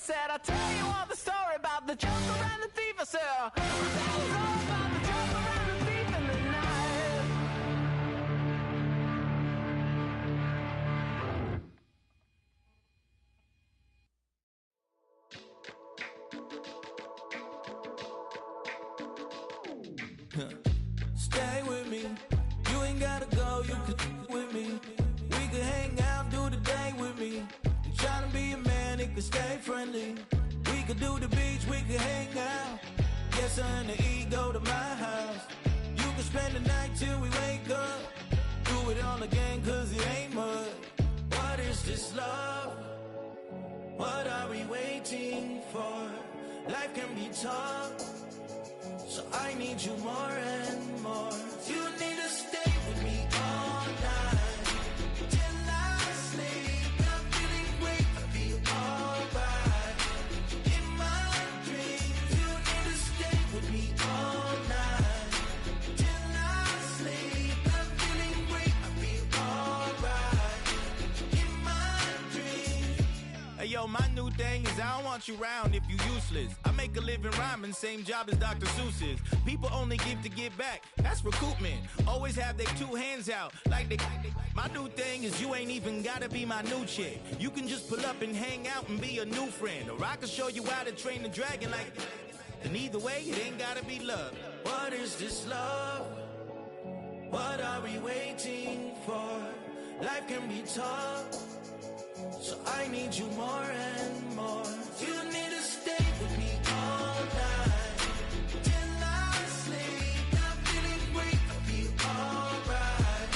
said, I'll tell you all the story about the joker and the thief. I said, I'll tell you all about the joker and the thief in the night. Stay with me, you ain't gotta go, you could with me. We could hang out, do the day with me. You tryna be a man, it could stay friendly. We could do the beach, we could hang out. Yes, her and the E go to my house. You could spend the night till we wake up. Do it all again, cause it ain't mud. What is this love? What are we waiting for? Life can be tough, so I need you more and more. You need to stay with me all night till I sleep. I'm feeling great, I'll be alright. In my dreams, you need to stay with me all night till I sleep. I'm feeling great, I'll be alright. In my dreams. Hey yo, my new thing is I don't want you round if you useless. I make a living rhyming, same job as Dr. Seuss's. People only give to give back, that's recoupment. Always have their two hands out, like they. My new thing is you ain't even gotta be my new chick. You can just pull up and hang out and be a new friend. Or I can show you how to train the dragon like. And either way, it ain't gotta be love. What is this love? What are we waiting for? Life can be tough, so I need you more and more. You need to stay with me all night till I sleep. I'm feeling great, I'll be alright.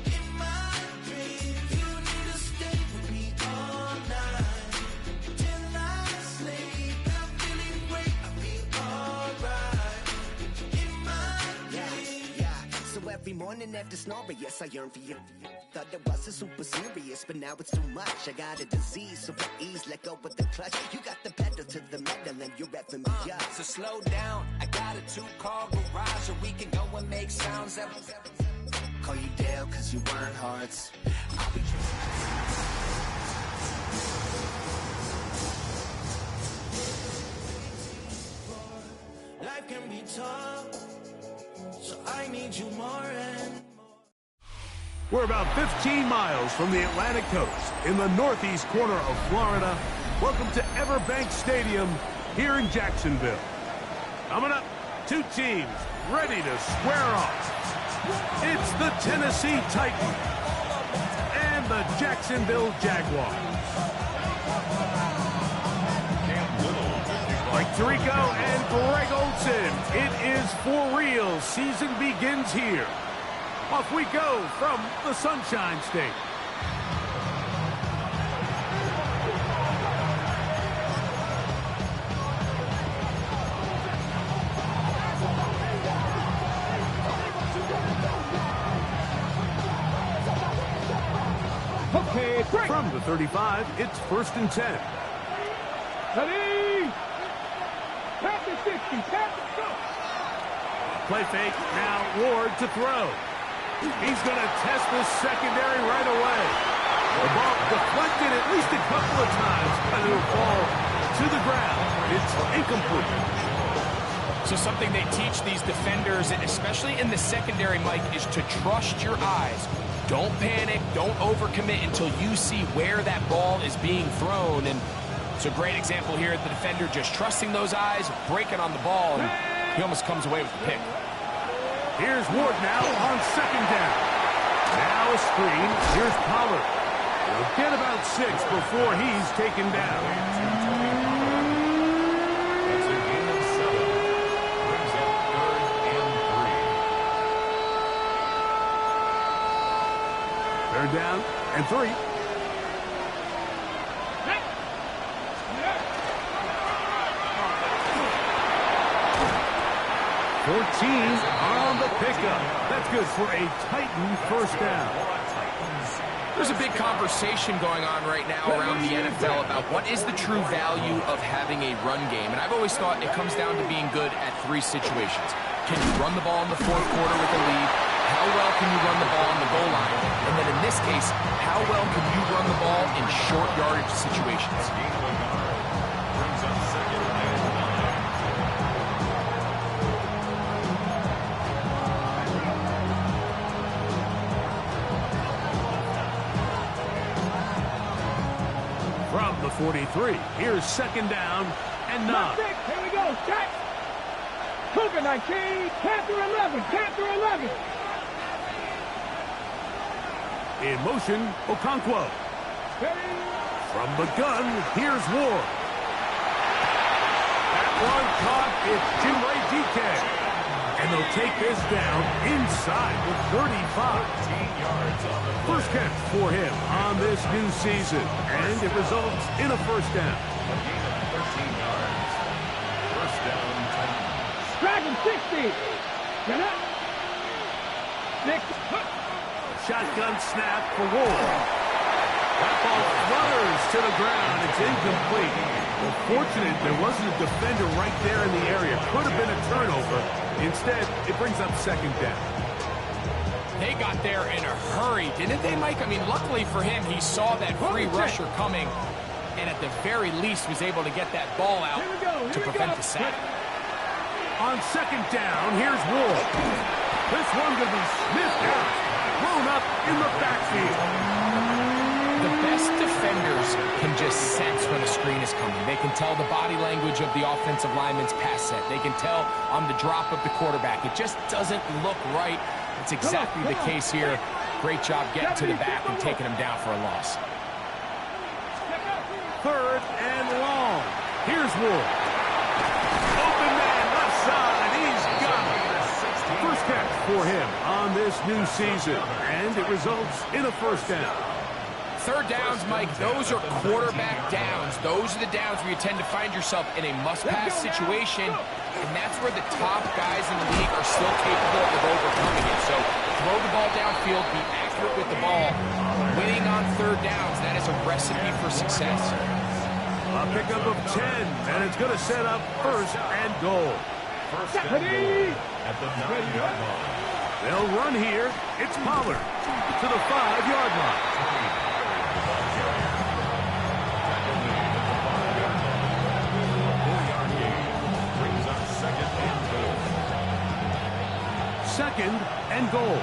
In my dreams, you need to stay with me all night till I sleep. I'm feeling great, I'll be alright. In my dreams. Yeah. So every morning after snoring, yes, I yearn for you. Thought it wasn't super serious, but now it's too much. I got a disease, so for ease, let go with the clutch. You got the pedal to the metal and you're revving me up. So slow down, I got a 2-car garage, and we can go and make sounds that Call you Dale, cause you weren't hearts. I'll be Life can be tough, so I need you more and more. We're about 15 miles from the Atlantic coast in the northeast corner of Florida. Welcome to Everbank Stadium here in Jacksonville. Coming up, two teams ready to square off. It's the Tennessee Titans and the Jacksonville Jaguars. Mike Tirico and Greg Olson. It is for real. Season begins here. Off we go from the Sunshine State. Okay, break. From the 35, it's 1st and 10. Ready? Pass it 60, pass it, go. Play fake, now Ward to throw. He's going to test this secondary right away. The ball deflected at least a couple of times, but it'll fall to the ground. It's incomplete. So something they teach these defenders, especially in the secondary, Mike, is to trust your eyes. Don't panic, don't overcommit until you see where that ball is being thrown. And it's a great example here of the defender just trusting those eyes, breaking on the ball, and he almost comes away with the pick. Here's Ward now on 2nd down. Now a screen. Here's Pollard. He'll get about 6 before he's taken down. That's a gain of 7. Brings up 3rd and 3. 3rd down and 3. On the pickup. That's good for a Titan 1st down. There's a big conversation going on right now around the NFL about what is the true value of having a run game. And I've always thought it comes down to being good at 3 situations. Can you run the ball in the 4th quarter with a lead? How well can you run the ball on the goal line? And then in this case, how well can you run the ball in short yardage situations? 43. Here's second down and 9. Here we go. Check. Cougar 19. Panther 11. Panther 11. In motion, Okonkwo. From the gun, here's Ward. That one caught. It's Jim Ray DK. And they'll take this down inside the 35. 13 yards on the play. First catch for him on this new season. And it results in a first down. A gain of 13 yards. First down, Titans. Dragon 60. Get up. 6. Shotgun snap for Ward. That ball flutters to the ground. It's incomplete. Well, fortunate there wasn't a defender right there in the area. Could have been a turnover. Instead, it brings up second down. They got there in a hurry, didn't they, Mike? I mean, luckily for him, he saw that free rusher coming and at the very least was able to get that ball out to prevent the sack. On second down, here's Ward. This one could be sniffed out. Thrown up in the backfield. The best defenders can just sense when a screen is coming. They can tell the body language of the offensive lineman's pass set. They can tell on the drop of the quarterback. It just doesn't look right. It's exactly the case here. Great job getting to the back and taking him down for a loss. Third and long. Here's Ward. Open man left side. He's got it. First catch for him on this new season. And it results in a first down. Third downs, Mike, those are quarterback downs. Those are the downs where you tend to find yourself in a must-pass situation, and that's where the top guys in the league are still capable of overcoming it. So throw the ball downfield, be accurate with the ball. Winning on third downs, that is a recipe for success. A pickup of 10, and it's going to set up first and goal. First and goal at the 9-yard line. They'll run here. It's Pollard to the 5-yard line. Second and goal.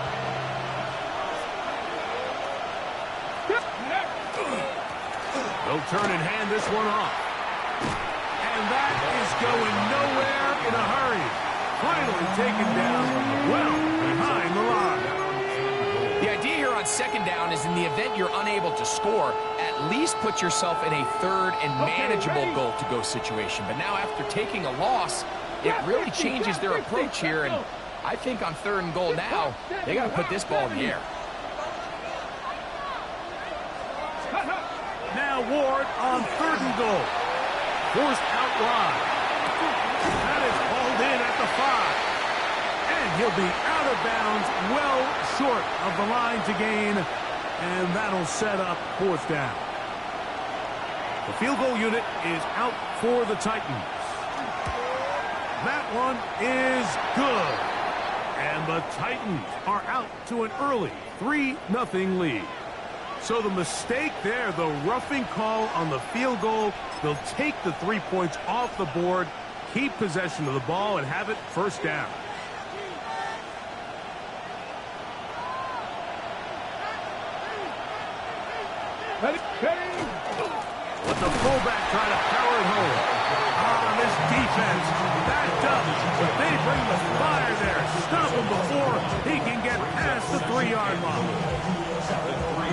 They'll turn and hand this one off. And that is going nowhere in a hurry. Finally taken down well behind the line. The idea here on second down is in the event you're unable to score, at least put yourself in a third and manageable goal-to-go situation. But now after taking a loss, it really changes their approach here. And I think on third and goal now, they got to put this ball in the air. Now Ward on third and goal. Forced out wide. That is hauled in at the 5. And he'll be out of bounds, well short of the line to gain. And that'll set up fourth down. The field goal unit is out for the Titans. That one is good. And the Titans are out to an early 3-0 lead. So the mistake there, the roughing call on the field goal, they'll take the 3 points off the board, keep possession of the ball, and have it first down. Let the fullback try to power it home. This defense backed up, but they bring the fire there. Stop him before he can get past the 3-yard line.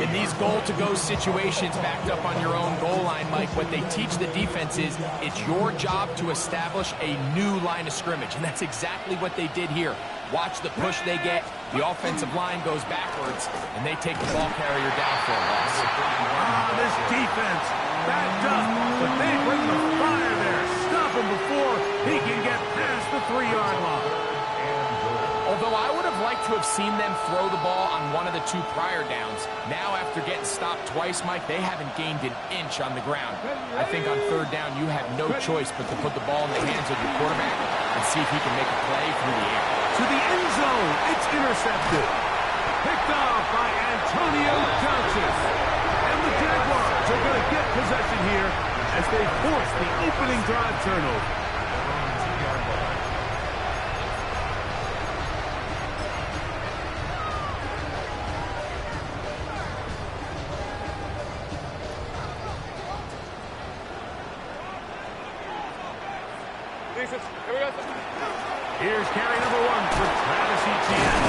In these goal-to-go situations backed up on your own goal line, Mike, what they teach the defense is it's your job to establish a new line of scrimmage, and that's exactly what they did here. Watch the push they get. The offensive line goes backwards, and they take the ball carrier down for a loss. This defense backed up, but they bring the fire there. Stop him before he can get past the 3-yard line. Although I would have liked to have seen them throw the ball on one of the 2 prior downs. Now, after getting stopped twice, Mike, they haven't gained an inch on the ground. I think on third down, you have no choice but to put the ball in the hands of your quarterback and see if he can make a play through the air. To the end zone, it's intercepted. Picked off by Antonio Johnson. And the Jaguars are going to get possession here as they force the opening drive turnover. Here's carry number 1 for Travis Etienne.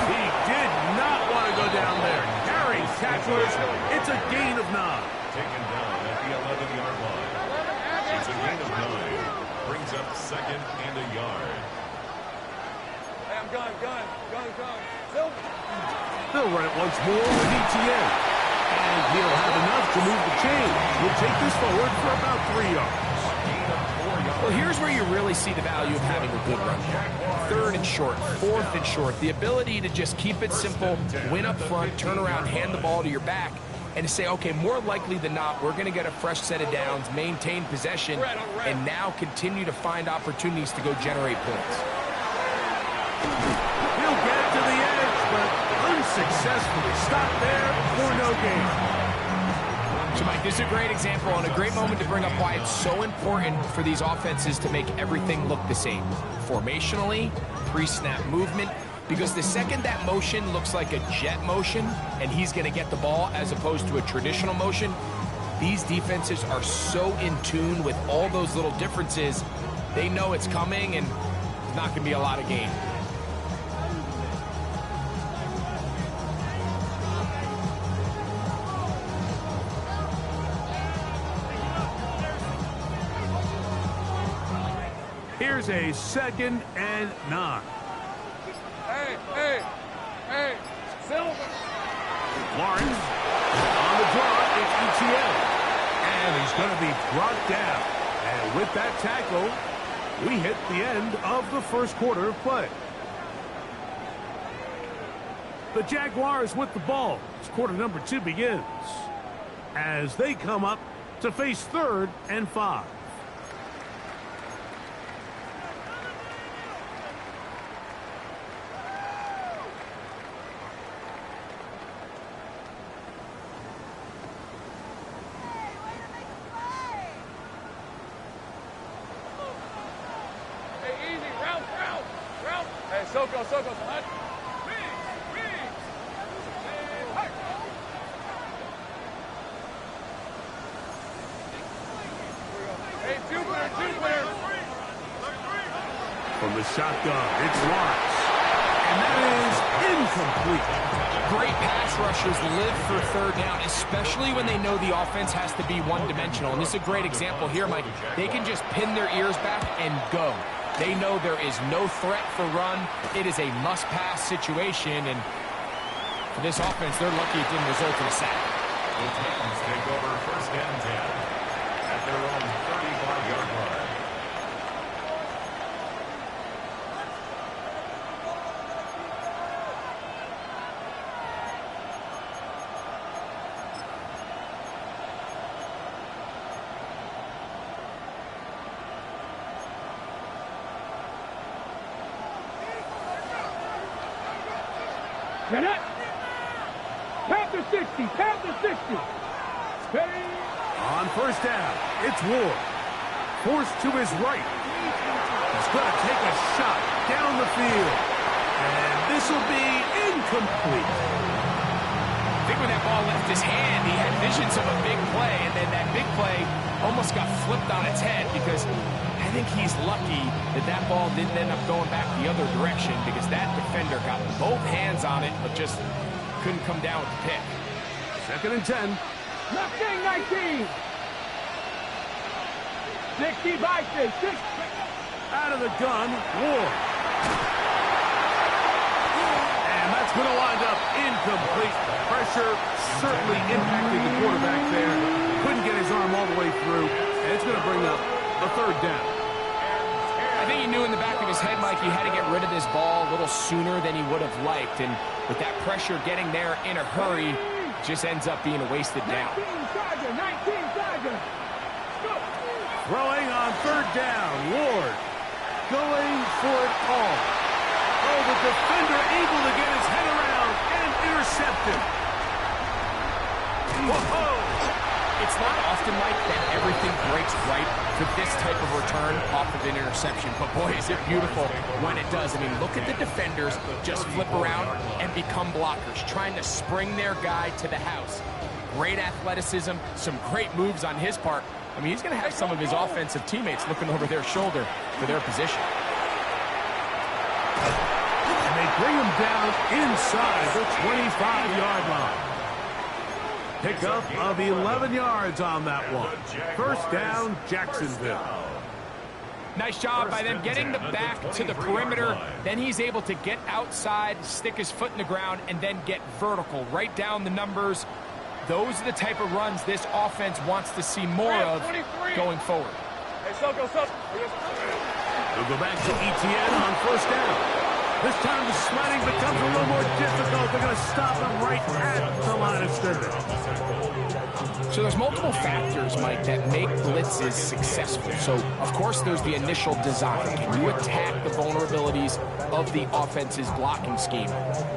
He did not want to go down there. Carrying tacklers. It's a gain of 9. Taken down at the 11-yard line. It's a gain of 9. Brings up 2nd and a yard. Hey, I'm gone. They'll run it once more with Etienne. And he'll have enough to move the chain. We'll take this forward for about 3 yards. Well, here's where you really see the value of having a good run. 3rd and short, 4th and short. The ability to just keep it simple, win up front, turn around, hand the ball to your back, and to say, okay, more likely than not, we're going to get a fresh set of downs, maintain possession, and now continue to find opportunities to go generate points. He'll get to the edge, but unsuccessfully stopped there for no gain. So, Mike, this is a great example and a great moment to bring up why it's so important for these offenses to make everything look the same. Formationally, pre-snap movement, because the second that motion looks like a jet motion and he's going to get the ball as opposed to a traditional motion, these defenses are so in tune with all those little differences, they know it's coming and there's not going to be a lot of gain. Here's a 2nd and 9. Hey, Silver. Lawrence on the draw. It's Etienne. And he's going to be brought down. And with that tackle, we hit the end of the first quarter of play. The Jaguars with the ball as quarter number 2 begins. As they come up to face 3rd and 5. Soko, son. Hey, two clear. From the shotgun, it's Lawrence. And that is incomplete. Great pass rushers live for 3rd down, especially when they know the offense has to be one-dimensional. And this is a great example here, Mike. They can just pin their ears back and go. They know there is no threat for run. It is a must-pass situation, and for this offense, they're lucky it didn't result in a sack. The Titans take over 1st and 10 at their own 35-yard line. Panther 60. On 1st down, it's Ward. Forced to his right. He's going to take a shot down the field. And this will be incomplete. I think when that ball left his hand, he had visions of a big play, and then that big play almost got flipped on its head because I think he's lucky that that ball didn't end up going back the other direction because that defender got both hands on it but just couldn't come down with the pick. 2nd and 10. Mustang 19. 60 by 6. Out of the gun, Ward. And that's going to wind up incomplete. Pressure certainly impacted the quarterback there. Couldn't get his arm all the way through. And it's going to bring up a 3rd down. I think he knew in the back of his head, Mike, he had to get rid of this ball a little sooner than he would have liked. And with that pressure getting there in a hurry, just ends up being a wasted down. 19 Tiger. Throwing on 3rd down, Ward going for it all. Oh, the defender able to get his head around and intercepted. Whoa! It's not often, Mike, that everything breaks right for this type of return off of an interception. But boy, is it beautiful when it does. I mean, look at the defenders just flip around and become blockers, trying to spring their guy to the house. Great athleticism, some great moves on his part, I mean, he's going to have some of his offensive teammates looking over their shoulder for their position. And they bring him down inside the 25-yard line. Pickup of 11 yards on that one. First down, Jacksonville. Nice job by them getting the back to the perimeter. Then he's able to get outside, stick his foot in the ground, and then get vertical. Right down the numbers. Those are the type of runs this offense wants to see more of going forward. We'll go back to Etienne on first down. This time the sledding becomes a little more difficult. They're going to stop him right at the line of scrimmage. So there's multiple factors, Mike, that make blitzes successful. So, of course, there's the initial design. Can you attack the vulnerabilities of the offense's blocking scheme?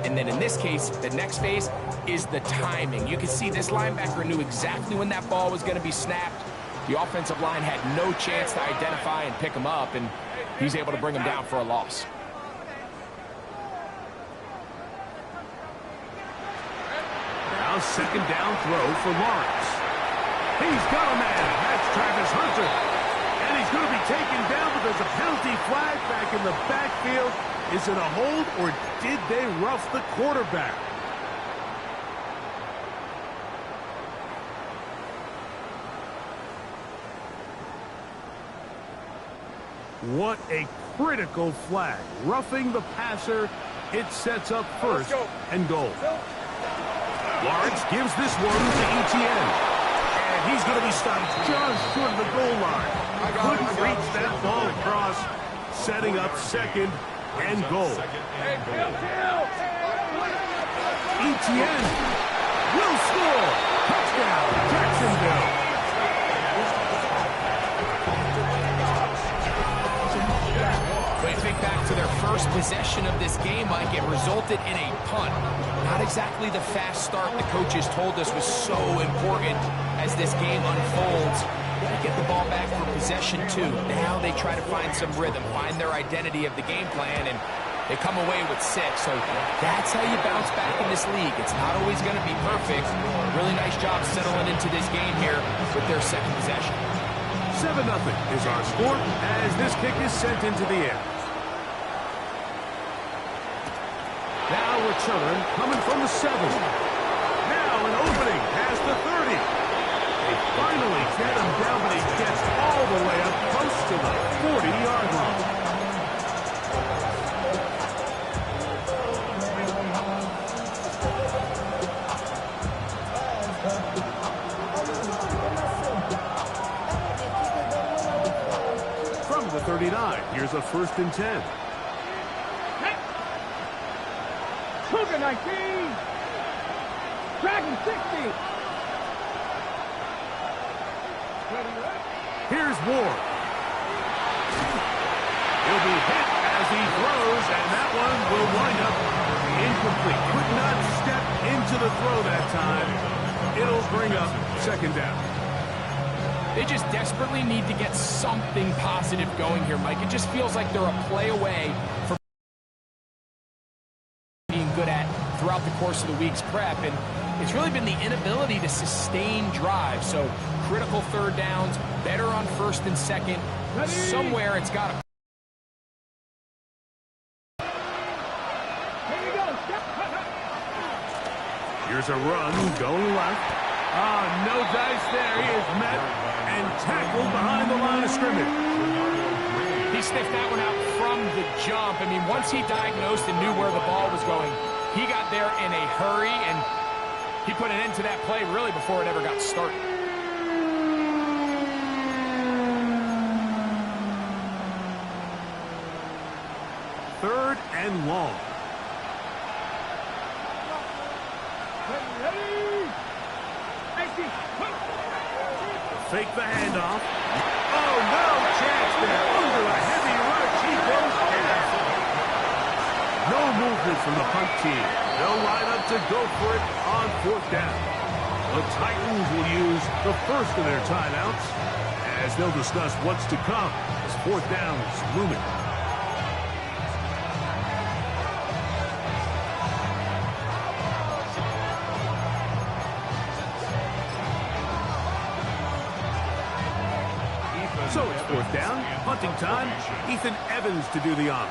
And then in this case, the next phase is the timing. You can see this linebacker knew exactly when that ball was going to be snapped. The offensive line had no chance to identify and pick him up, and he's able to bring him down for a loss. Now second down throw for Lawrence. He's got a man. That's Travis Hunter. And he's going to be taken down, but there's a penalty flag back in the backfield. Is it a hold, or did they rough the quarterback? What a critical flag. Roughing the passer. It sets up first and goal. Lawrence gives this one to Etienne. And he's going to be stopped just short of the goal line. Couldn't reach that ball across, setting up second and goal. Etienne will score. Touchdown, Jacksonville. Think back to their first possession of this game, Mike. It resulted in a punt. Not exactly the fast start the coaches told us was so important as this game unfolds. They get the ball back for possession two. Now they try to find some rhythm, find their identity of the game plan, and they come away with 6. So that's how you bounce back in this league. It's not always going to be perfect. Really nice job settling into this game here with their second possession. 7-0 is our score as this kick is sent into the air. Now return coming from the 7. Now an opening past the 30. They finally get him down, but he gets all the way up close to the 40-yard line. From the 39, here's a 1st and 10. Cougar 19. Dragon 60. Here's Ward. He'll be hit as he throws, and that one will wind up incomplete. Could not step into the throw that time. It'll bring up second down. They just desperately need to get something positive going here, Mike. It just feels like they're a play away from being good at throughout the course of the week's prep, and it's really been the inability to sustain drives. So critical third downs, better on 1st and 2nd. Somewhere it's got to. Here's a run going left. No dice there. He is met and tackled behind the line of scrimmage. He sniffed that one out from the jump. I mean, once he diagnosed and knew where the ball was going, he got there in a hurry, and he put an end to that play really before it ever got started. Third and long. Fake the handoff. Oh, no chance there. Under a heavy rush, he goes past. No movement from the punt team. They'll line up to go for it on 4th down. The Titans will use the first of their timeouts as they'll discuss what's to come as 4th down is looming. So it's fourth down, punting time. Ethan Evans to do the honor.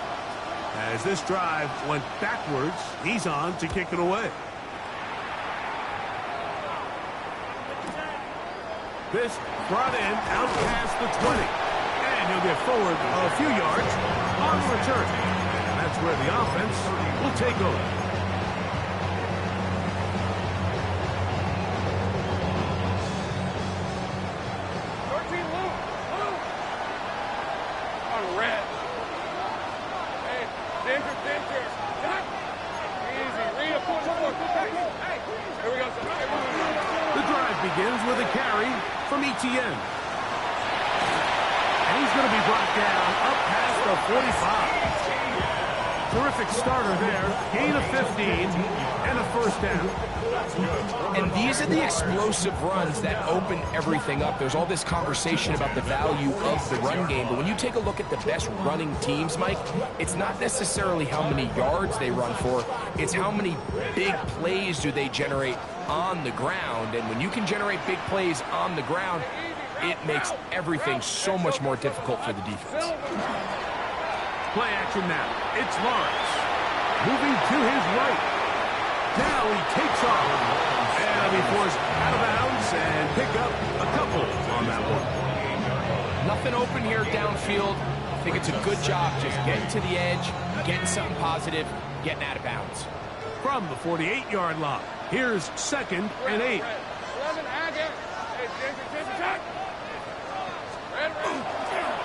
As this drive went backwards, he's on to kick it away. This brought in out past the 20. And he'll get forward a few yards on return. And that's where the offense will take over. Begins with a carry from Etienne. And he's going to be brought down up past the 45. Terrific starter there. Gain of 15 and a first down. And these are the explosive runs that open everything up. There's all this conversation about the value of the run game, but when you take a look at the best running teams, Mike, it's not necessarily how many yards they run for, it's how many big plays do they generate on the ground. And when you can generate big plays on the ground, it makes everything so much more difficult for the defense. Play action now. It's Lawrence. Moving to his right. Now he takes off. And he'll be forced out of bounds and pick up a couple on that one. Nothing open here downfield. I think it's a good job just getting to the edge, getting something positive, getting out of bounds. From the 48-yard line, here's 2nd and 8.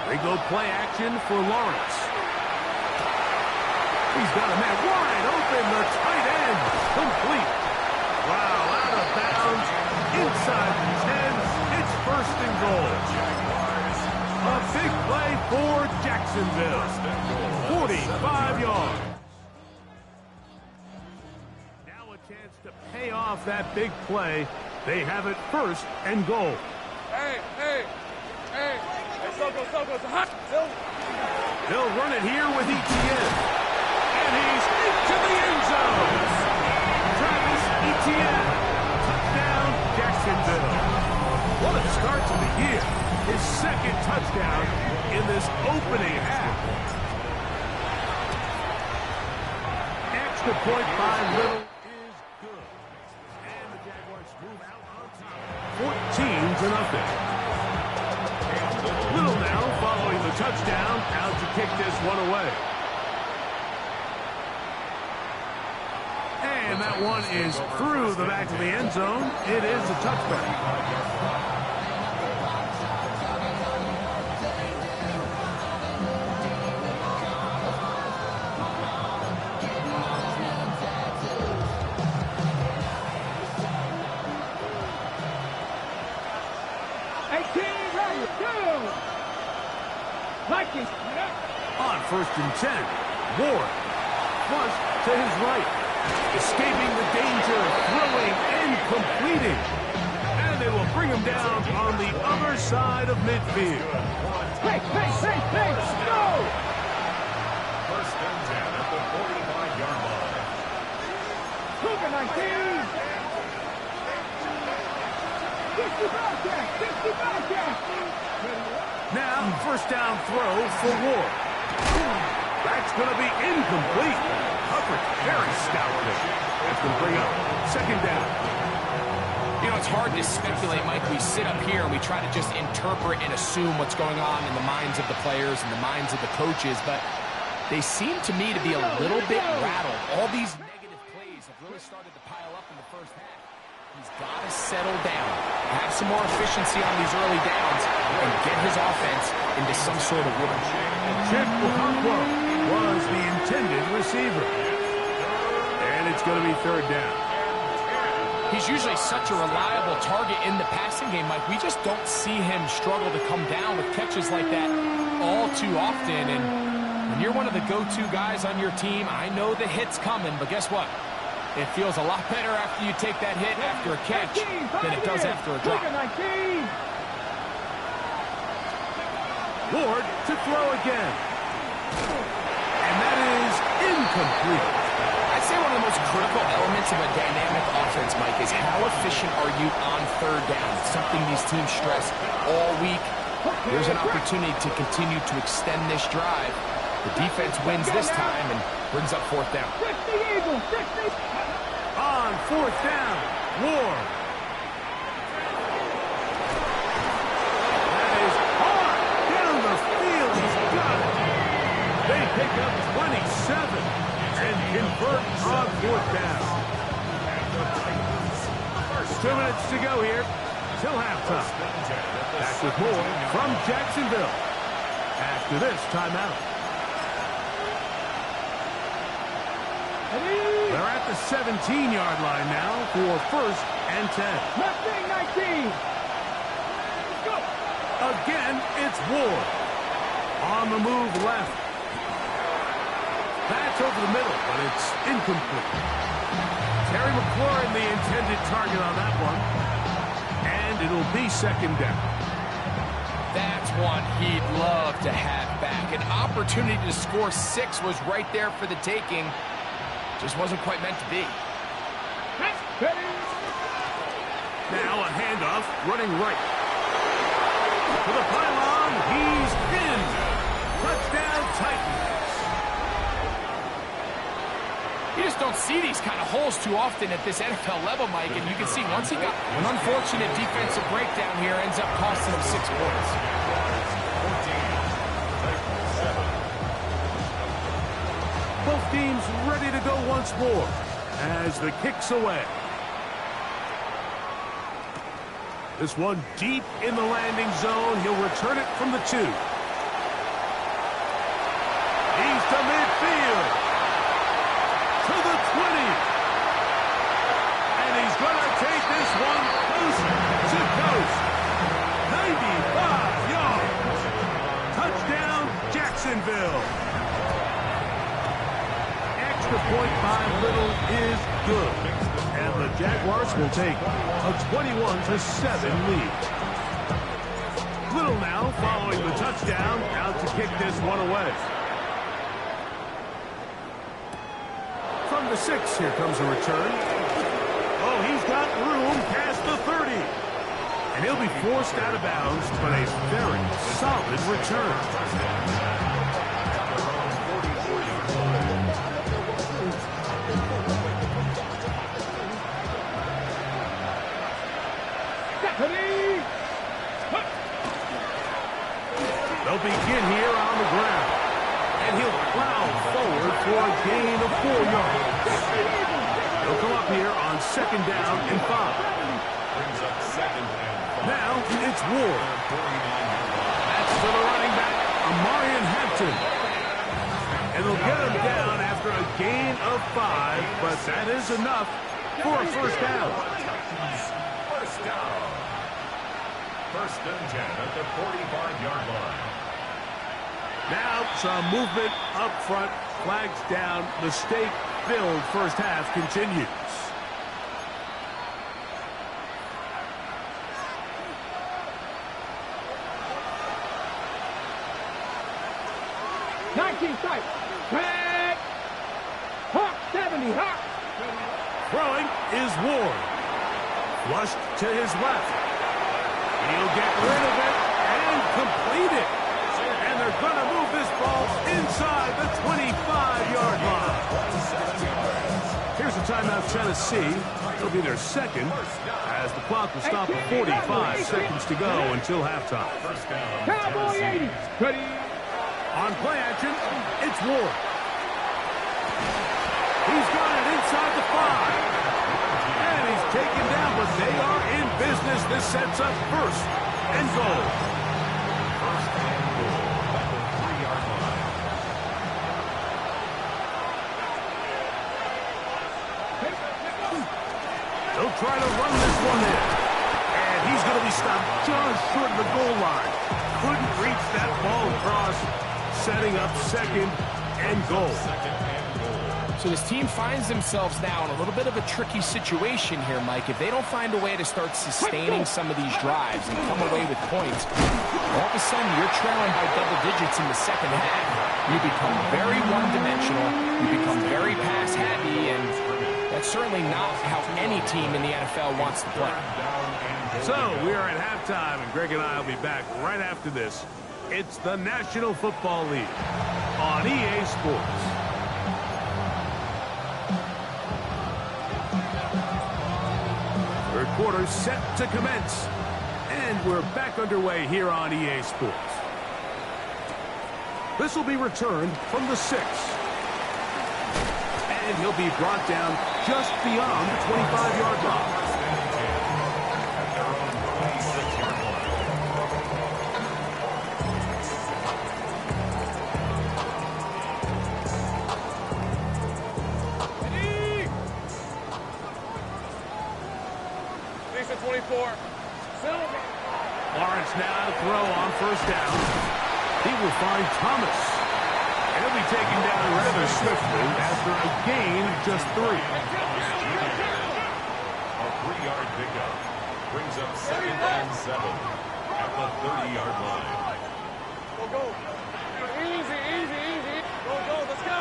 They go play action for Lawrence. He's got a man wide open, the tight end, complete. Wow, out of bounds, inside the 10, it's 1st and goal. A big play for Jacksonville, 45 yards. Now a chance to pay off that big play. They have it 1st and goal. Hey, They'll run it here with Etienne. And he's into the end zone. Travis Etienne. Touchdown, Jacksonville. What a start to the year. His 2nd touchdown in this opening half. Extra point by Little is good. And the Jaguars move out on top. 14-0. Little now following the touchdown, out to kick this one away. And that one is through the back of the end zone. It is a touchback. On 1st and 10, Ward flush to his right, escaping the danger, throwing and completing. And they will bring him down on the other side of midfield. Hey, go! 1st and 10 at the 45-yard line. Cougar 19! 50 Now, 1st down throw for Ward. That's going to be incomplete. Coverage very stout there. That's going to bring up 2nd down. You know, it's hard to speculate, Mike. We sit up here and we try to just interpret and assume what's going on in the minds of the players and the minds of the coaches, but they seem to me to be a little bit rattled. All these negative plays have really started to pile up in the first half. He's got to settle down, have some more efficiency on these early downs, and get his offense into some sort of rhythm. Chip Okonkwo was the intended receiver. And it's going to be 3rd down. He's usually such a reliable target in the passing game, Mike. We just don't see him struggle to come down with catches like that all too often. And when you're one of the go-to guys on your team, I know the hit's coming, but guess what? It feels a lot better after you take that hit after a catch than it does after a drop. Ward to throw again. And that is incomplete. I'd say one of the most critical elements of a dynamic offense, Mike, is how efficient are you on 3rd down? It's something these teams stress all week. Here's an opportunity to continue to extend this drive. The defense wins this time and brings up fourth down. 60 Eagles, 60. On fourth down, Ward. That is hard down the field. He's got it. They pick up 27 and convert on fourth down. 2 minutes to go here till halftime. Back with more from Jacksonville after this timeout. They're at the 17-yard line now for first and 10. Mustang 19. Let's go. Again, it's Ward. On the move left. That's over the middle, but it's incomplete. Terry McLaurin, the intended target on that one. And it'll be second down. That's one he'd love to have back. An opportunity to score 6 was right there for the taking. Just wasn't quite meant to be. Now a handoff, running right. To the pylon, he's in. Touchdown, Titans. You just don't see these kind of holes too often at this NFL level, Mike, and you can see once he got an unfortunate defensive breakdown here ends up costing him 6 points. Both teams ready to go once more as the kick's away. This one deep in the landing zone. He'll return it from the 2. He's to midfield. To the 20. And he's going to take this one coast to coast. 95 yards. Touchdown, Jacksonville. Extra point by Little is good. And the Jaguars will take a 21-7 lead. Little now following the touchdown, out to kick this one away. From the 6, here comes a return. Oh, he's got room past the 30. And he'll be forced out of bounds, but a very solid return. They'll begin here on the ground. And he'll plow forward for a gain of 4 yards. He'll come up here on second down and 5. Now it's Ward. That's to the running back, Amarian Hampton. And they'll get him down after a gain of 5, but that is enough for a first down. First and 10 at the 45-yard line. Now some movement up front, flags down, mistake-filled first half continues. Sight. Back. Hawk 70. Hawk. Throwing is Ward. Flushed to his left. He'll get rid of it and complete it. And they're going to move this ball inside the 25-yard line. Here's a timeout, Tennessee. It'll be their second as the clock will stop at 45 seconds to go until halftime. Cowboy 80. Ready. On play action, it's Ward. He's got it inside the 5. And he's taken down, but they are in business. This sets up first and goal. First and goal at the 3-yard line. They'll try to run this one in. And he's going to be stopped just short of the goal line. Couldn't reach that ball across. Setting up second and goal. So this team finds themselves now in a little bit of a tricky situation here, Mike. If they don't find a way to start sustaining some of these drives and come away with points, all of a sudden you're trailing by double digits in the second half. You become very one-dimensional. You become very pass-happy, and that's certainly not how any team in the NFL wants to play. So we are at halftime, and Greg and I will be back right after this. It's the National Football League on EA Sports. Third quarter set to commence, and we're back underway here on EA Sports. This will be returned from the 6. And he'll be brought down just beyond the 25-yard line. Lisa 24. Lawrence now to throw on first down. He will find Thomas. And he'll be taken down rather swiftly after a gain of just 3. A 3-yard pickup brings up 2nd and 7 at the 30-yard line. Go. Easy. Go, let's go.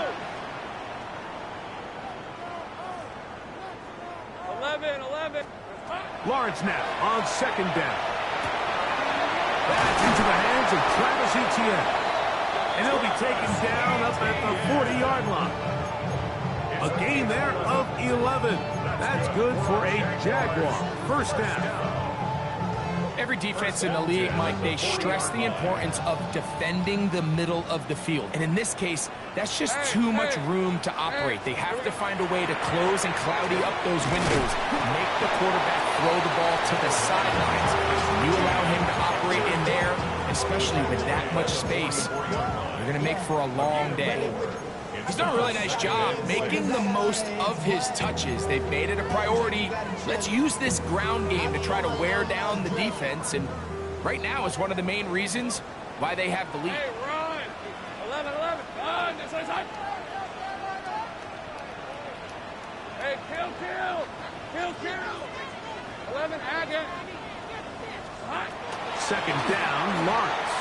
11. Lawrence now on 2nd down. That's into the hands of Travis Etienne. And he'll be taken down up at the 40-yard line. A gain there of 11. That's good for a Jaguar. First down. Every defense in the league, Mike, they stress the importance of defending the middle of the field. And in this case, that's just too much room to operate. They have to find a way to close and cloudy up those windows, make the quarterback throw the ball to the sidelines. You allow him to operate in there, especially with that much space, you're going to make for a long day. He's done a really nice job making the most of his touches. They've made it a priority. Let's use this ground game to try to wear down the defense, and right now is one of the main reasons why they have the lead. Hey, run! 11, run! This side. Hey, kill! 11, Agate. Second down, Lawrence.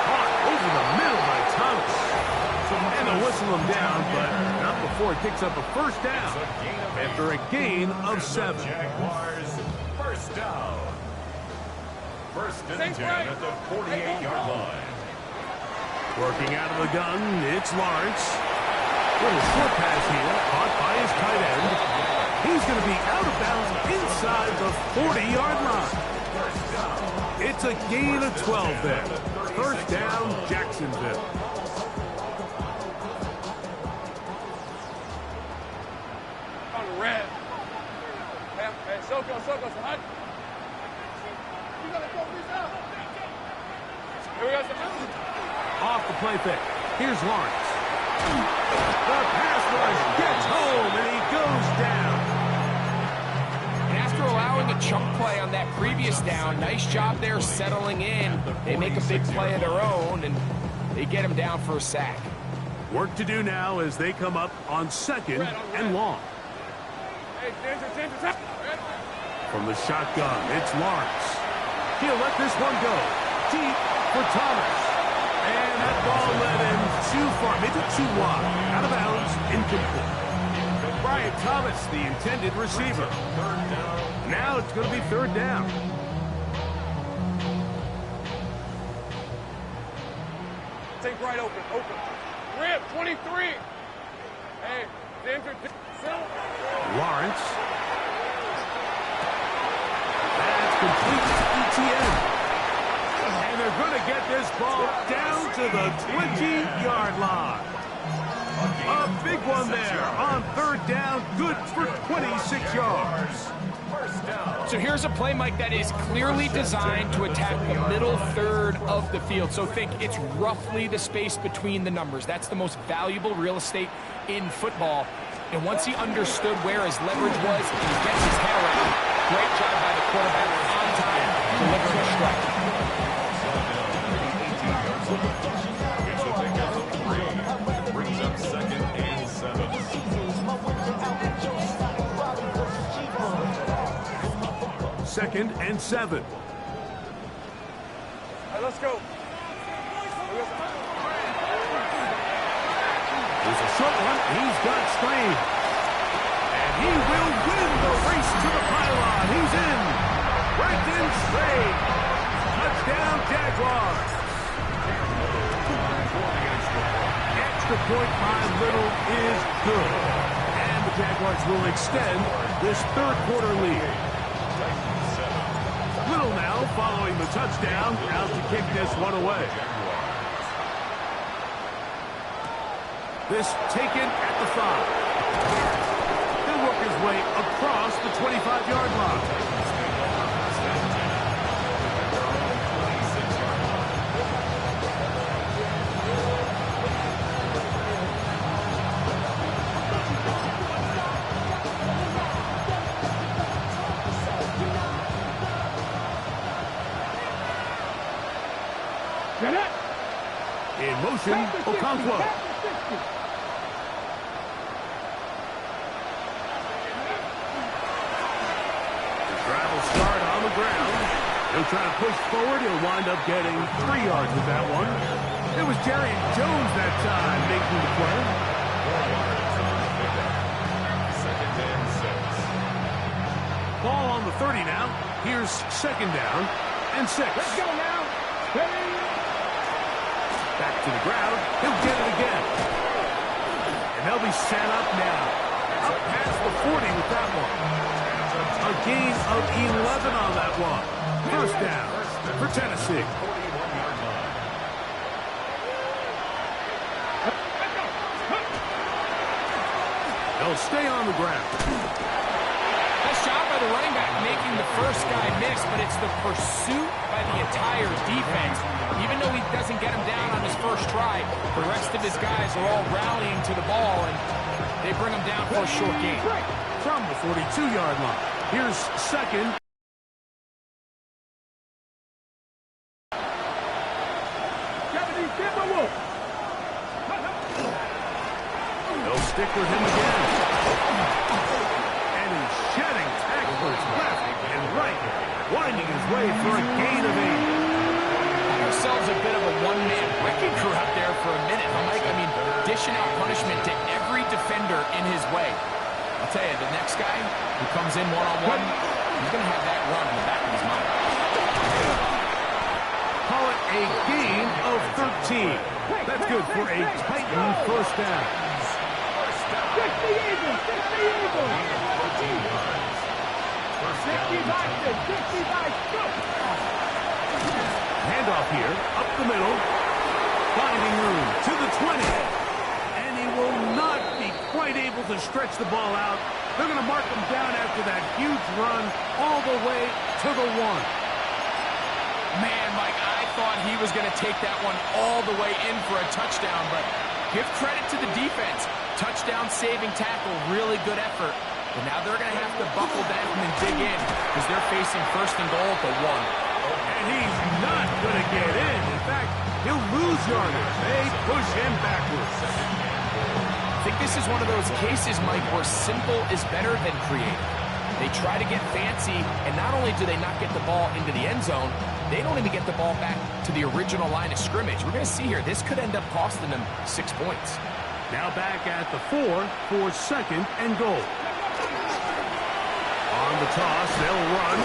Caught over the middle by Thomas. And they'll whistle him down, but not before he picks up a first down after a gain of 7. Jaguars first down. First and 10 at the 48-yard line. Working out of the gun, it's Lawrence. Little short pass here, caught by his tight end. He's going to be out of bounds inside the 40-yard line. It's a gain of 12 there. First down, Jacksonville. On the red. Hey, Soko, hot. You got to go this out. Here we go. Off the play fake. Here's Lawrence. The pass rush gets home, and he goes down. And after allowing a chunk play on that previous down, nice job there settling in. They make a big play of their own, and they get him down for a sack. Work to do now as they come up on 2nd and long. Hey, Ginger. From the shotgun, it's Lawrence. He'll let this one go. Deep for Thomas. And that ball led him too far, maybe too wide. Out of bounds, incomplete. Brian Thomas, the intended receiver. Now it's going to be 3rd down. Take right open. Rip, 23. Hey, Ginger. Lawrence. That's complete to Etienne. And they're going to get this ball down to the 20-yard line. A big one there on 3rd down, good for 26 yards. So here's a play, Mike, that is clearly designed to attack the middle third of the field. So think it's roughly the space between the numbers. That's the most valuable real estate in football. And once he understood where his leverage was, he gets his head around. Great job by the quarterback on time, delivering a strike. It's a pickup of 3. Brings up 2nd and 7. 2nd and 7. Right, let's go. There's a short one. He's got Strain. And he will win the race to the pylon. He's in. Brenton straight. Touchdown, Jaguars. Extra point by Little is good. And the Jaguars will extend this third quarter lead. Little now following the touchdown, out to kick this one away. This taken at the 5. He'll work his way across the 25-yard line. In motion, Okonkwo. Travel start on the ground. He'll try to push forward. He'll wind up getting 3 yards with that one. It was Jerry Jones that time making the play. 2nd and 6. Ball on the 30 now. Here's 2nd down and 6. Let's go now. Ready? Back to the ground. He'll get it again. And they'll be set up now. Up past the 40 with that one. A gain of 11 on that one. 1st down for Tennessee. They'll stay on the ground. Nice job by the running back making the first guy miss, but it's the pursuit by the entire defense. Even though he doesn't get him down on his first try, the rest of his guys are all rallying to the ball, and they bring him down for a short gain. From the 42-yard line. Here's 2nd. They'll stick with him again. And he's shedding tacklers left and right, winding his way for a gain of 8. Ourselves a bit of a one-man wrecking crew out there for a minute, huh, Mike? I mean, dishing out punishment to every defender in his way. I'll tell you, the next guy who comes in one-on-one, he's going to have that run in the back of his mind. Call it a gain of 13. That's good for a Titan 1st down. 60 Eagles! 60 Eagles! 65, go! Handoff here, up the middle, finding room to the 20. And he will not be quite able to stretch the ball out. They're going to mark him down after that huge run all the way to the 1. Man, Mike, I thought he was going to take that one all the way in for a touchdown, but give credit to the defense. Touchdown saving tackle, really good effort. But now they're going to have to buckle down and dig in because they're facing 1st and goal at the 1. And he's not going to get in. In fact, he'll lose yardage. They push him backwards. I think this is one of those cases, Mike, where simple is better than creative. They try to get fancy, and not only do they not get the ball into the end zone, they don't even get the ball back to the original line of scrimmage. We're going to see here, this could end up costing them 6 points. Now back at the 4 for 2nd and goal. On the toss, they'll run.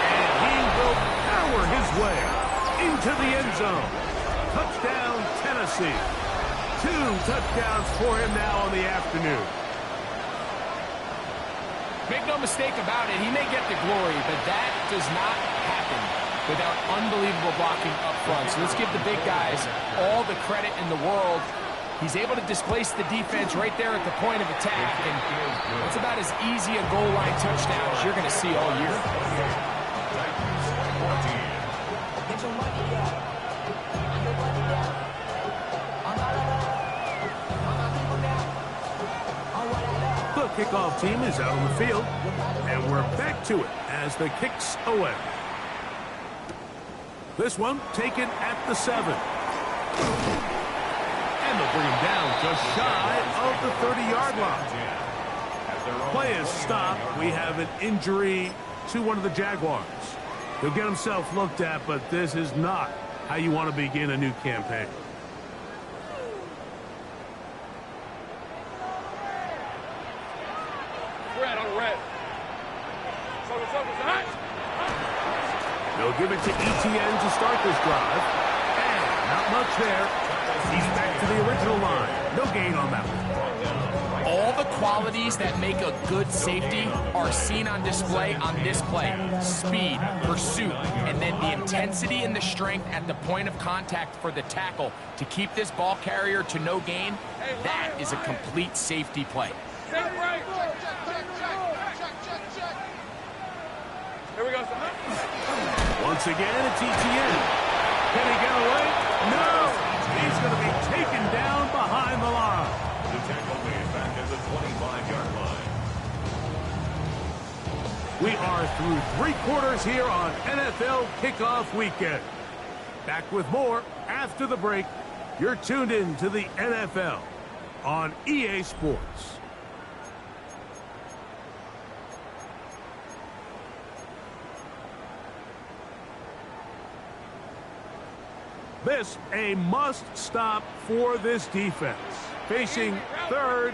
And he will power his way into the end zone. Touchdown, Tennessee. 2 touchdowns for him now on the afternoon. Make no mistake about it, he may get the glory, but that does not happen without unbelievable blocking up front. So let's give the big guys all the credit in the world. He's able to displace the defense right there at the point of attack, and it's about as easy a goal line touchdown as you're going to see all year. The kickoff team is out on the field, and we're back to it as the kicks away. This one taken at the 7. And they'll bring him down just shy of the 30-yard line. Play is stopped. We have an injury to one of the Jaguars. He'll get himself looked at, but this is not how you want to begin a new campaign. They'll give it to ETN to start this drive. And not much there. He's back to the original line. No gain on that one. All the qualities that make a good safety are seen on display on this play. Speed, pursuit, and then the intensity and the strength at the point of contact for the tackle to keep this ball carrier to no gain. That is a complete safety play. Here we go, son. Once again, it's ETN. Can he get away? No! He's going to be taken down behind the line. The tackle made back at the 25-yard line. We are through 3 quarters here on NFL Kickoff Weekend. Back with more after the break. You're tuned in to the NFL on EA Sports. This a must-stop for this defense. Facing 3rd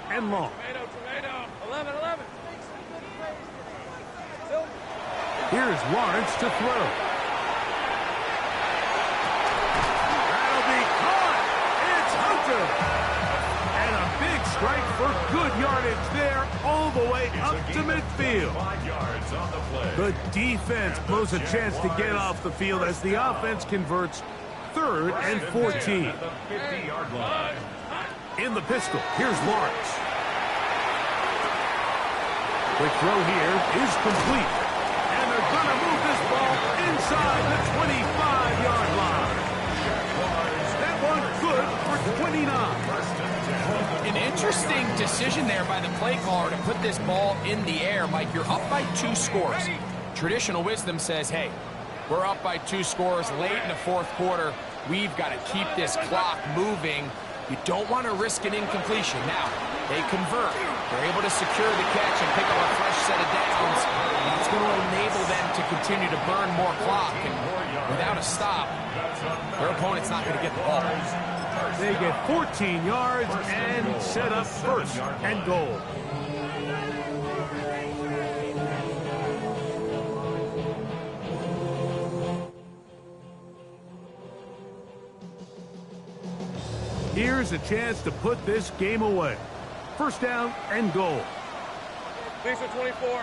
and long. Tomato. 11. Here's Lawrence to throw. That'll be caught. It's Hunter. And a big strike for good yardage there all the way up to midfield. 5 yards on the play. The defense blows a chance to get off the field as the offense converts 3rd and 14. At the 50-yard line. In the pistol, here's Lawrence. Quick throw here is complete. And they're going to move this ball inside the 25-yard line. That one good for 29. An interesting decision there by the play caller to put this ball in the air. Mike, you're up by 2 scores. Traditional wisdom says, hey, we're up by 2 scores late in the 4th quarter. We've got to keep this clock moving. You don't want to risk an incompletion. Now, they convert. They're able to secure the catch and pick up a fresh set of downs. That's going to enable them to continue to burn more clock. And without a stop, their opponent's not going to get the ball. They get 14 yards and set up 1st and goal. Here's a chance to put this game away. 1st down and goal. Lisa 24.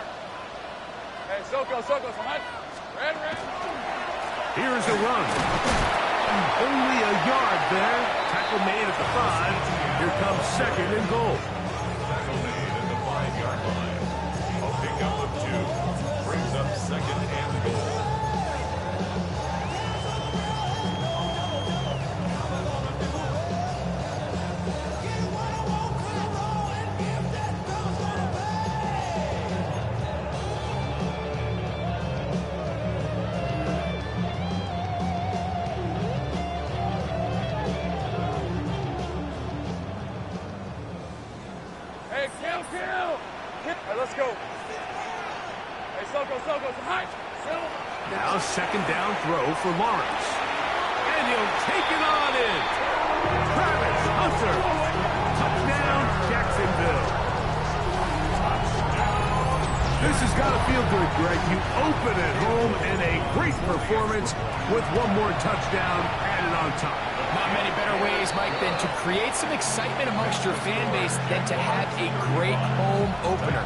Hey, Soko, so hot. Red. Here's a run. Only a yard there. Tackle made at the 5. Here comes 2nd and goal. Tackle made at the 5-yard line. A pickup of 2. Brings up 2nd and goal. Let's go. Hey, Soko, hot. Now 2nd down throw for Lawrence. And he'll take it on in. Travis Hunter. Touchdown, Jacksonville. This has got to feel good, Greg. You open at home and a great performance with one more touchdown added on top. Not many better ways, Mike, than to create some excitement amongst your fan base than to have a great home opener.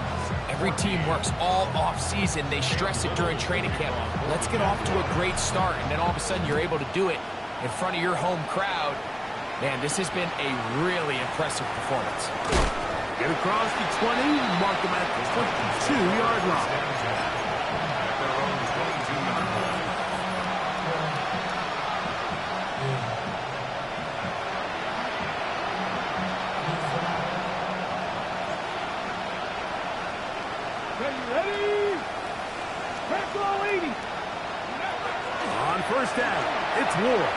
Every team works all off-season. They stress it during training camp. Let's get off to a great start, and then all of a sudden you're able to do it in front of your home crowd. Man, this has been a really impressive performance. Get across the 20, mark them at the 22-yard line. At their own 22-yard line. Ready? Tackle 80. On 1st down, it's Ward.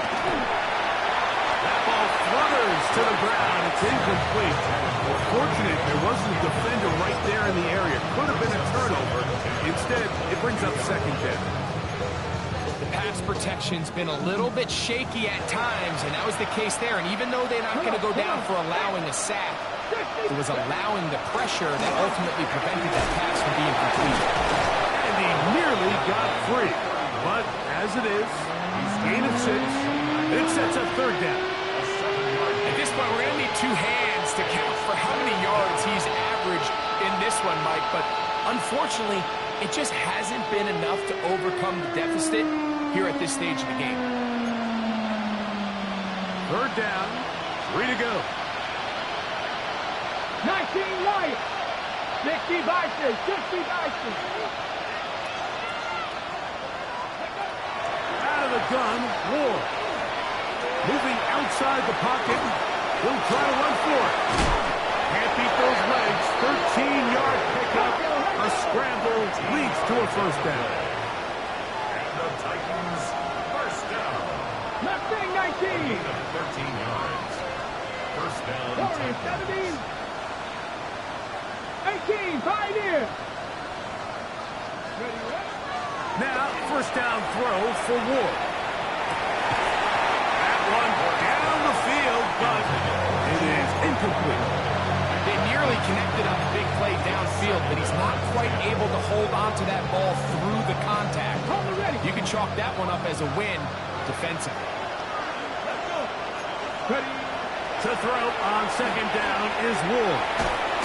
That ball flutters to the ground. It's incomplete. Fortunate there wasn't a defender right there in the area. Could have been a turnover. Instead, it brings up 2nd down. The pass protection's been a little bit shaky at times, and that was the case there. And even though they're not going to go down for allowing a sack, it was allowing the pressure that ultimately prevented that pass from being complete. And he nearly got free. But as it is, he's gained of 6. It sets up third down. At this point, we're going to need 2 hands to count for how many yards he's averaged in this one, Mike. But unfortunately, it just hasn't been enough to overcome the deficit here at this stage of the game. Third down, 3 to go. 19 right. 60 vices. 60 vices. Out of the gun, Ward. Moving outside the pocket. He'll try to run for it. Can't beat those legs. 13-yard pickup. A scramble leads to a first down. And the Titans first down. Left wing 19. 13 yards. First down. 40, 17. 18, Pioneer. Now, first down throw for Ward. That one down the field, but it is incomplete. They nearly connected on the big play downfield, but he's not quite able to hold on to that ball through the contact. You can chalk that one up as a win defensively. Ready to throw on second down is Ward.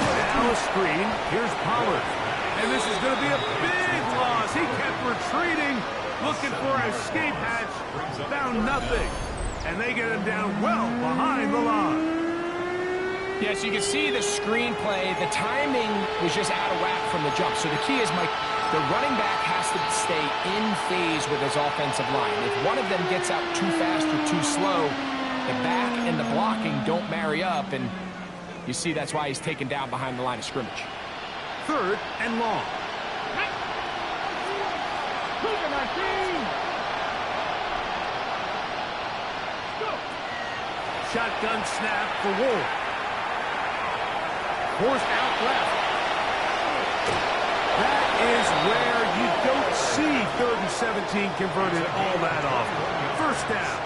Now a screen. Here's Pollard. And this is going to be a big loss. He kept retreating, looking for an escape hatch. Found nothing. And they get him down well behind the line. Yeah, so you can see the screenplay. The timing was just out of whack from the jump. So the key is, Mike, the running back has to stay in phase with his offensive line. If one of them gets out too fast or too slow, the back and the blocking don't marry up, and you see that's why he's taken down behind the line of scrimmage. Third and long. Shotgun snap for Ward. Forced out left. That is where you don't see 3rd and 17 converted all that often. First down.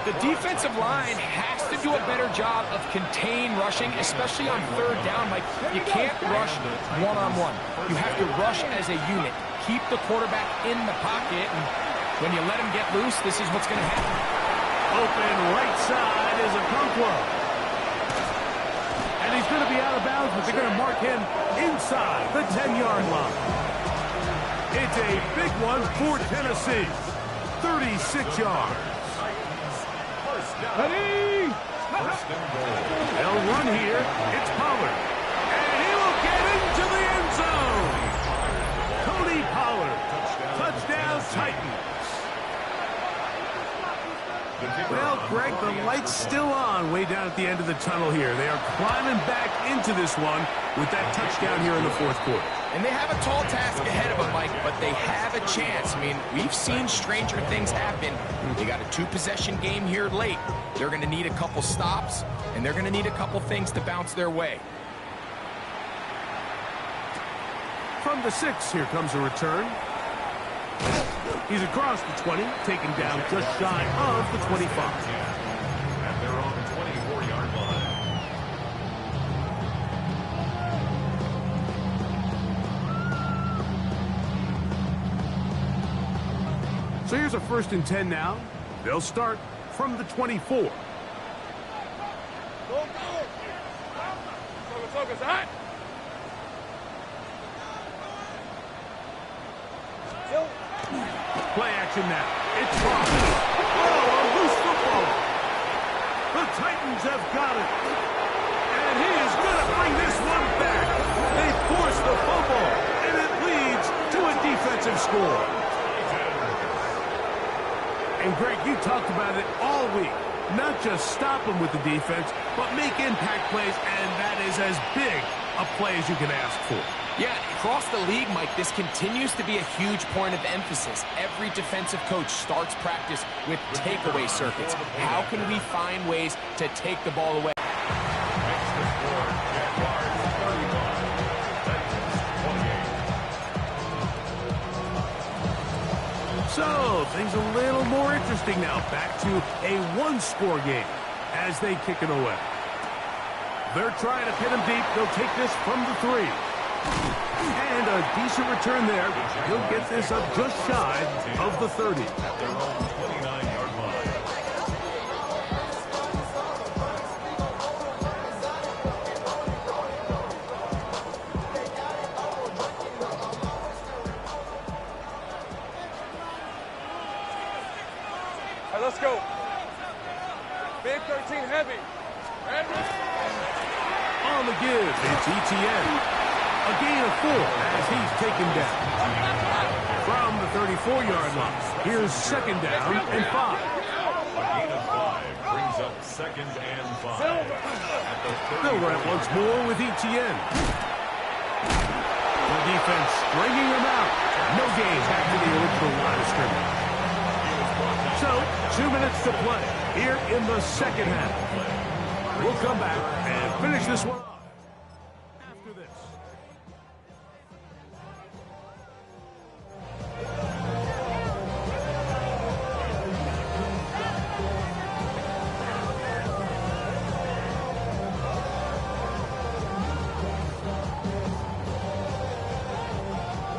The defensive line has to do a better job of contain rushing, especially on third down. Like, you can't rush one-on-one. You have to rush as a unit. Keep the quarterback in the pocket, and when you let him get loose, this is what's going to happen. Open right side is a Okonkwo. And he's going to be out of bounds, but they're going to mark him inside the 10-yard line. It's a big one for Tennessee. 36 yards. Ready? They'll run here. It's Pollard. And he will get into the end zone. Tony Pollard. Touchdown Titans. Well, Greg, the light's still on way down at the end of the tunnel here. They are climbing back into this one with that touchdown here in the fourth quarter. And they have a tall task ahead of them, Mike, but they have a chance. I mean, we've seen stranger things happen. They got a 2-possession game here late. They're going to need a couple stops, and they're going to need a couple things to bounce their way. From the 6, here comes a return. He's across the 20, taken down just shy of the 25. And they're on the 24-yard line. So here's a 1st and 10 now. They'll start from the 24. Focus, hot. Play action now. It's lost. Oh, a loose football. The Titans have got it. And he is going to bring this one back. They force the fumble, and it leads to a defensive score. And Greg, you talked about it all week. Not just stop them with the defense, but make impact plays, and that is as big a play as you can ask for. Yeah, across the league, Mike, this continues to be a huge point of emphasis. Every defensive coach starts practice with takeaway circuits. How can we find ways to take the ball away? So, things a little more interesting now. Back to a 1-score game as they kick it away. They're trying to pin him deep. They'll take this from the 3. And a decent return there. He'll get this up just shy of the 30. At their own 29-yard line. All right, let's go. Big 13 heavy. On the give, it's ETN. A gain of 4 as he's taken down. From the 34-yard line, here's second down and 5. A gain of 5 brings up second and 5. At the 30. They'll run it once more with ETN. The defense stringing them out. No gain back to the original line of scrimmage. So, 2 minutes to play here in the second half. We'll come back and finish this one after this.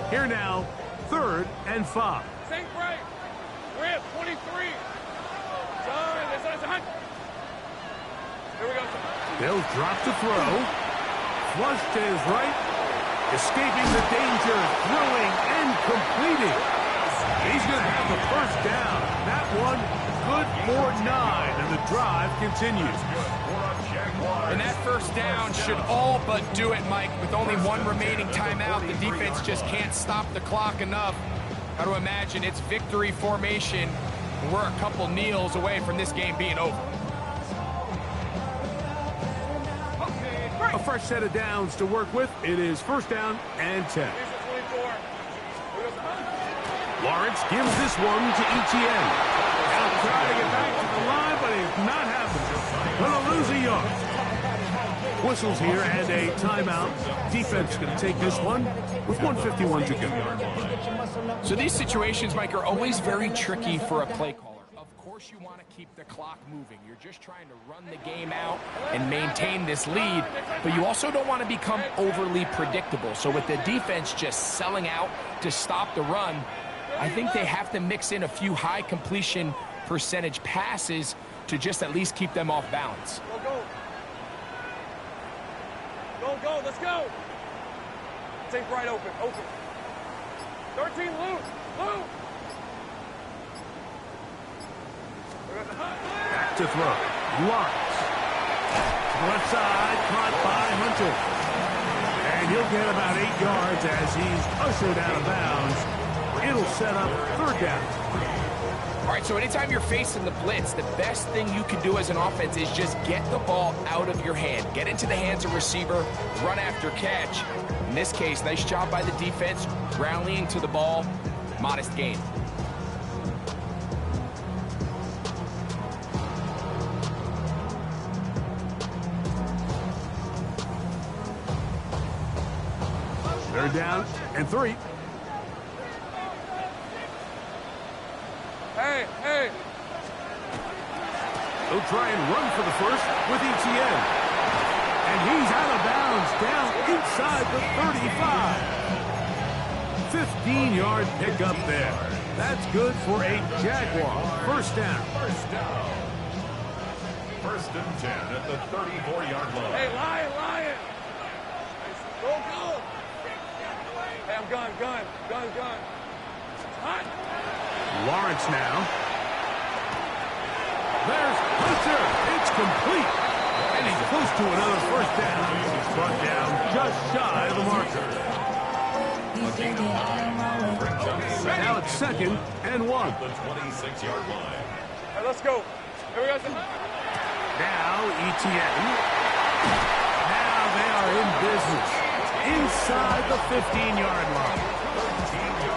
Here now, 3rd and 5. Sink break. Rip, 23. Sorry, there's a hunt. Here we go. They'll drop to throw. Flush to his right. Escaping the danger. Throwing and completing. He's going to have the first down. That one good for 9. And the drive continues. And that first down should all but do it, Mike. With only one remaining timeout, the defense just can't stop the clock enough. Got to imagine it's victory formation. And we're a couple kneels away from this game being over. A fresh set of downs to work with. It is first down and 10. Lawrence gives this one to ETN. He'll try to get back to the line, but he's not happening. Gonna lose a yard. Whistles here and a timeout. Defense going to take this one with 1:51 to go. So these situations, Mike, are always very tricky for a play caller. Of course you want to keep the clock moving. You're just trying to run the game out and maintain this lead, but you also don't want to become overly predictable. So with the defense just selling out to stop the run, I think they have to mix in a few high completion percentage passes to just at least keep them off balance. Go, let's go. Take right open. 13 loose. Back to throw. Lawrence. Left side, caught by Hunter. And he'll get about 8 yards as he's ushered out of bounds. It'll set up 3rd down. All right, so anytime you're facing the blitz, the best thing you can do as an offense is just get the ball out of your hand. Get into the hands of receiver, run after catch. In this case, nice job by the defense, rallying to the ball, modest gain. They're down and 3. Hey. He'll try and run for the first with ETN. And he's out of bounds down inside the 35. 15-yard pickup there. That's good for a Jaguar. First down. First and 10 at the 34-yard line. Hey, Lion. Go. Hey, I'm gun. Hot. Lawrence now. There's Hunter. It's complete. And he's close to another first down. He's brought down just shy of the marker. Now it's 2nd and 1. The 26-yard line. Hey, let's go. Here we go. Now ETN. Now they are in business. Inside the 15-yard line.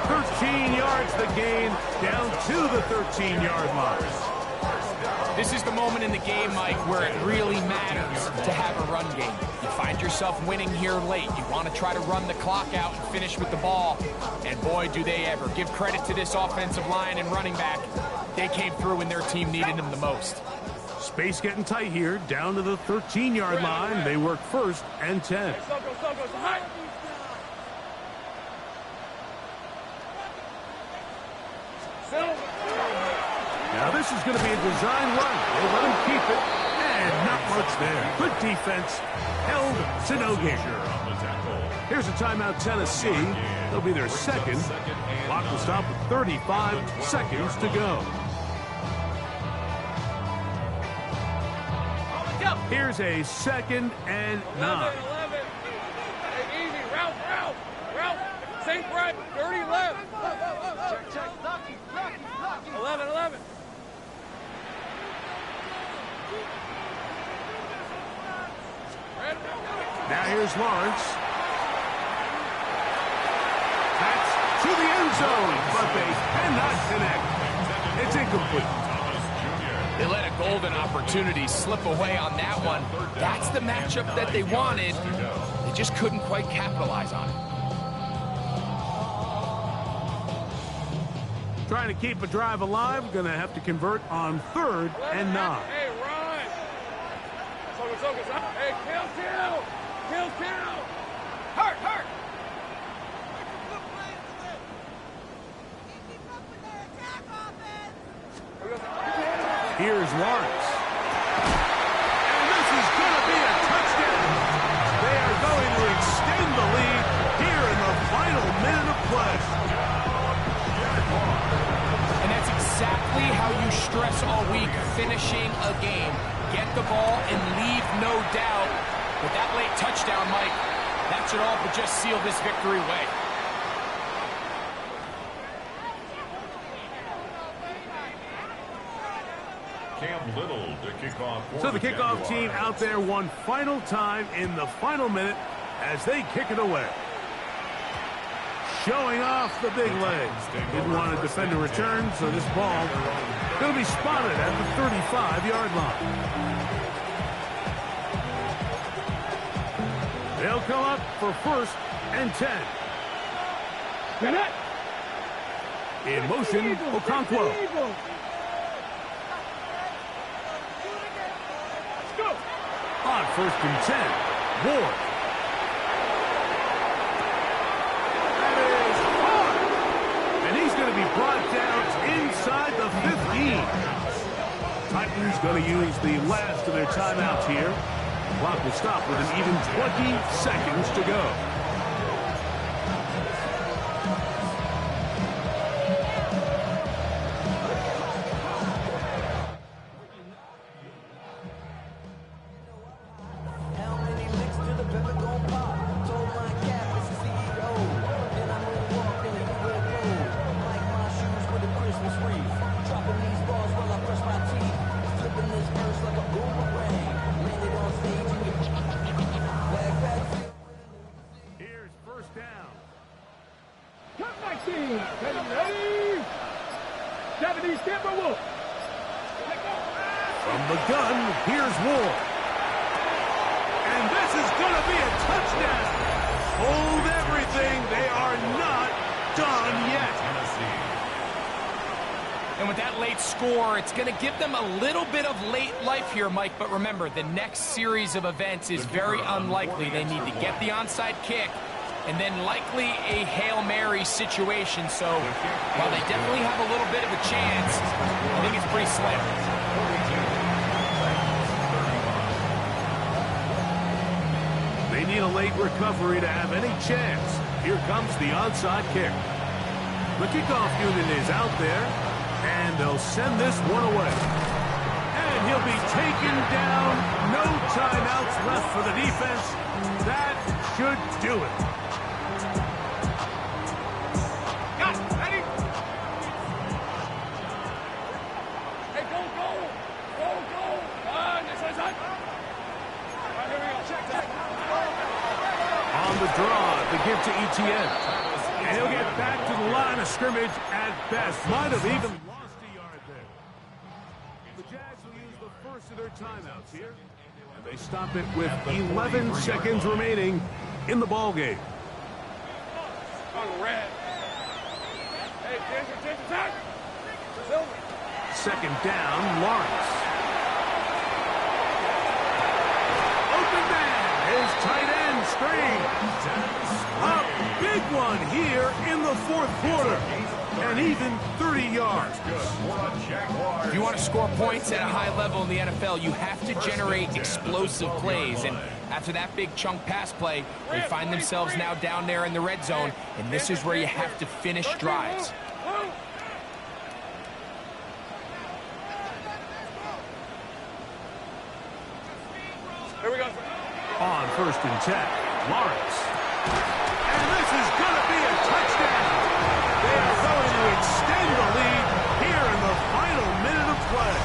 13 yards the gain, down to the 13-yard line. This is the moment in the game, Mike, where it really matters to have a run game. You find yourself winning here late. You want to try to run the clock out and finish with the ball. And boy, do they ever. Give credit to this offensive line and running back. They came through when their team needed them the most. Space getting tight here, down to the 13-yard line. They work 1st and 10. Now this is going to be a design run. They'll let him keep it. And not much there. Good defense. Held Smmaacck. Here's a timeout, Tennessee. It'll be their second. Clock will stop with 35 seconds to go. Here's a 2nd and 9. 11. Hey, easy. Route. Safe right. Dirty left. Check. Lucky. 11. Now here's Lawrence. That's to the end zone, but they cannot connect. It's incomplete. They let a golden opportunity slip away on that one. That's the matchup that they wanted. They just couldn't quite capitalize on it. Trying to keep a drive alive. Going to have to convert on 3rd and 9. Hey, run. Focus. Hey, kill. Hurt. Here's Lawrence. And this is going to be a touchdown. They are going to extend the lead here in the final minute of play. And that's exactly how you stress all week, finishing a game. Get the ball and leave no doubt. With that late touchdown, Mike, that should all but just seal this victory away. So the kickoff team out there one final time in the final minute as they kick it away. Showing off the big legs. Didn't want to defend a return, so this ball going to be spotted at the 35-yard line. They'll come up for 1st and 10. In motion, Okonkwo. On 1st and 10, Ward. That is hard. And he's going to be brought down inside the 15. Titans going to use the last of their timeouts here. Clock will stop with an even 20 seconds to go. From the gun, here's Ward. And this is going to be a touchdown. Hold everything. They are not done yet. And with that late score, it's going to give them a little bit of late life here, Mike. But remember, the next series of events is very unlikely. They need to get the onside kick and then likely a Hail Mary situation. So while they definitely have a little bit of a chance, I think it's pretty slim. They need a late recovery to have any chance. Here comes the onside kick. The kickoff unit is out there, and they'll send this one away. And he'll be taken down. No timeouts left for the defense. That should do it. Got it. Ready? Hey, go. This is it. All right, here we go. Check that. On the draw, the give to Etienne. And he'll get back to the line of scrimmage at best. Might have even lost a yard there. The Jags will use the first of their timeouts here. And they stop it with 11 seconds remaining in the ball game. On red. Hey, attention, attack. Silver. Second down, Lawrence. Open man, His tight end screen. A big one here in the fourth quarter. And even 30 yards. If you want to score points at a high level in the NFL, you have to generate explosive plays. And after that big chunk pass play, they find themselves now down there in the red zone. And this is where you have to finish drives. Here we go. On 1st and 10, Lawrence. And this is going to be a touchdown. They are going to extend the lead here in the final minute of play.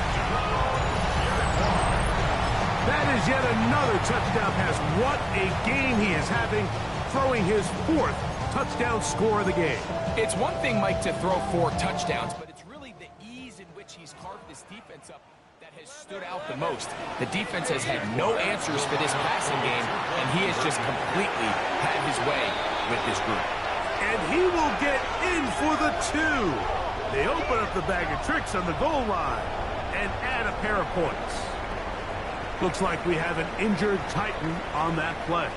That is yet another touchdown pass. What a game he is having, throwing his 4th touchdown score of the game. It's one thing, Mike, to throw 4 touchdowns, but it's really the ease in which he's carved this defense up that has stood out the most. The defense has had no answers for this passing game, and he has just completely had his way with this group. And he will get in for the 2. They open up the bag of tricks on the goal line and add a pair of points. Looks like we have an injured Titan on that play.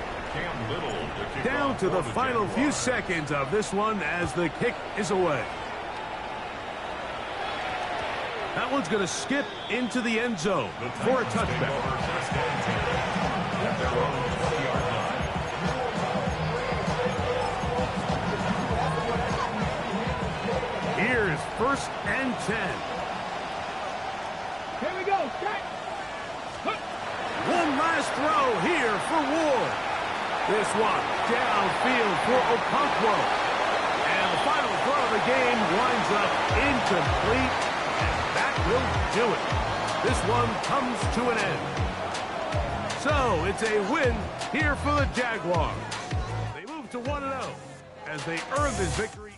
Down to the final few seconds of this one as the kick is away. That one's going to skip into the end zone for a touchback. Here's 1st and 10. Here we go. One last throw here for Ward. This one downfield for Okonkwo. And the final throw of the game winds up incomplete. That will do it. This one comes to an end. So it's a win here for the Jaguars. They move to 1-0 as they earn this victory.